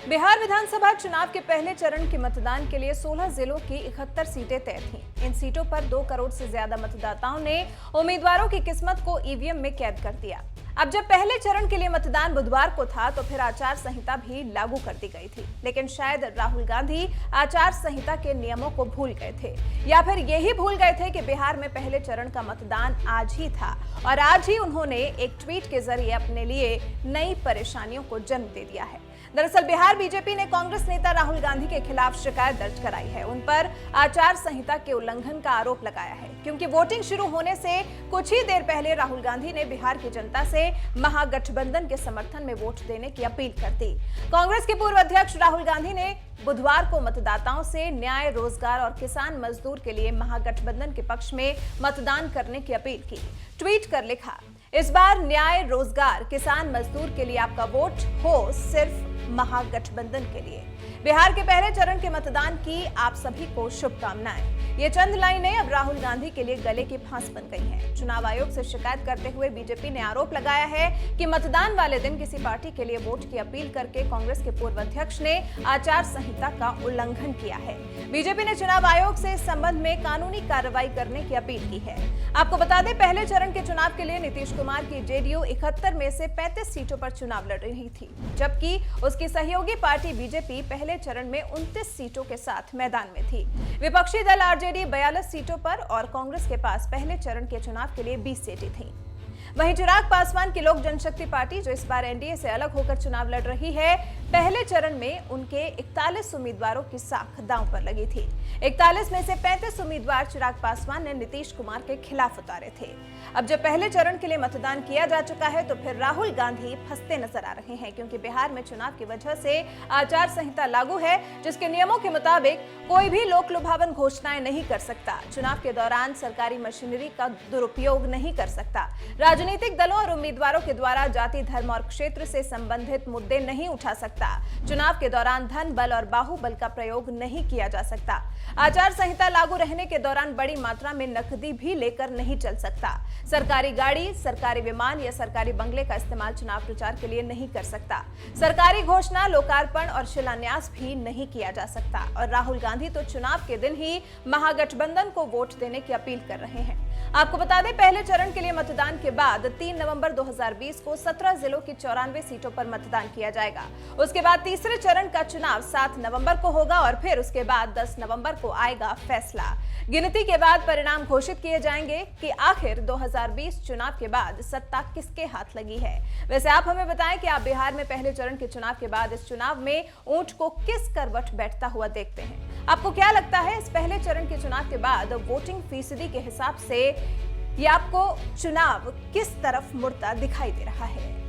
बिहार विधानसभा चुनाव के पहले चरण के मतदान के लिए 16 जिलों की 71 सीटें तय थीं। इन सीटों पर 2 करोड़ से ज्यादा मतदाताओं ने उम्मीदवारों की किस्मत को ईवीएम में कैद कर दिया। अब जब पहले चरण के लिए मतदान बुधवार को था तो फिर आचार संहिता भी लागू कर दी गई थी, लेकिन शायद राहुल गांधी आचार संहिता के नियमों को भूल गए थे या फिर यही भूल गए थे कि बिहार में पहले चरण का मतदान आज ही था और आज ही उन्होंने एक ट्वीट के जरिए अपने लिए नई परेशानियों को जन्म दे दिया है। दरअसल बिहार बीजेपी ने कांग्रेस नेता राहुल गांधी के खिलाफ शिकायत दर्ज कराई है। उन पर आचार संहिता के उल्लंघन का आरोप लगाया है, क्योंकि वोटिंग शुरू होने से कुछ ही देर पहले राहुल गांधी ने बिहार की जनता से महागठबंधन के समर्थन में वोट देने की अपील कर दी। कांग्रेस के पूर्व अध्यक्ष राहुल गांधी ने बुधवार को मतदाताओं से न्याय, रोजगार और किसान मजदूर के लिए महागठबंधन के पक्ष में मतदान करने की अपील की। ट्वीट कर लिखा, इस बार न्याय, रोजगार, किसान मजदूर के लिए आपका वोट हो सिर्फ महागठबंधन के लिए। बिहार के पहले चरण के मतदान की आप सभी को शुभकामनाएं। ये चंद लाइनें अब राहुल गांधी के लिए गले की फांस बन गई हैं। चुनाव आयोग से शिकायत करते हुए बीजेपी ने आरोप लगाया है कि मतदान वाले दिन किसी पार्टी के लिए वोट की अपील करके कांग्रेस के पूर्व अध्यक्ष ने आचार संहिता का उल्लंघन किया है। बीजेपी ने चुनाव आयोग से इस संबंध में कानूनी कार्रवाई करने की अपील की है। आपको बता दें, पहले चरण के चुनाव के लिए नीतीश कुमार की जेडीयू 71 में से 35 सीटों पर चुनाव लड़ रही थी, जबकि उसकी सहयोगी पार्टी बीजेपी पहले चरण में 29 सीटों के साथ मैदान में थी। विपक्षी दल आरजेडी 42 सीटों पर और कांग्रेस के पास पहले चरण के चुनाव के लिए 20 सीटें थीं। वहीं चिराग पासवान की लोक जनशक्ति पार्टी, जो इस बार एनडीए से अलग होकर चुनाव लड़ रही है, पहले चरण में उनके 41 उम्मीदवारों की साख दांव पर लगी थी। 41 में से 35 उम्मीदवार चिराग पासवान ने नीतीश कुमार के खिलाफ उतारे थे। अब जब पहले चरण के लिए मतदान किया जा चुका है तो फिर राहुल गांधी फंसते नजर आ रहे हैं, क्योंकि बिहार में चुनाव की वजह से आचार संहिता लागू है, जिसके नियमों के मुताबिक कोई भी लोक लुभावन घोषणाएं नहीं कर सकता, चुनाव के दौरान सरकारी मशीनरी का दुरुपयोग नहीं कर सकता, राजनीतिक दलों और उम्मीदवारों के द्वारा जाति, धर्म और क्षेत्र से संबंधित मुद्दे नहीं उठा सकता, चुनाव के दौरान धन, बल और बाहुबल का प्रयोग नहीं किया जा सकता, आचार संहिता लागू रहने के दौरान बड़ी मात्रा में नकदी भी लेकर नहीं चल सकता, सरकारी गाड़ी, सरकारी विमान या सरकारी बंगले का इस्तेमाल चुनाव प्रचार के लिए नहीं कर सकता, सरकारी घोषणा, लोकार्पण और शिलान्यास भी नहीं किया जा सकता। और राहुल गांधी तो चुनाव के दिन ही महागठबंधन को वोट देने की अपील कर रहे हैं। आपको बता दें, पहले चरण के लिए मतदान के बाद 3 नवंबर 2020 को 17 जिलों की 94 सीटों पर मतदान किया जाएगा। उसके बाद तीसरे चरण का चुनाव 7 नवंबर को होगा और फिर उसके बाद 10 नवंबर को आएगा फैसला। गिनती के बाद परिणाम घोषित किए जाएंगे कि आखिर 2020 चुनाव के बाद सत्ता किसके हाथ लगी है। वैसे आप हमें बताएं कि आप बिहार में पहले चरण के चुनाव के बाद इस चुनाव में ऊंट को किस करवट बैठता हुआ देखते हैं। आपको क्या लगता है, इस पहले चरण के चुनाव के बाद वोटिंग फीसदी के हिसाब से ये आपको चुनाव किस तरफ मुड़ता दिखाई दे रहा है?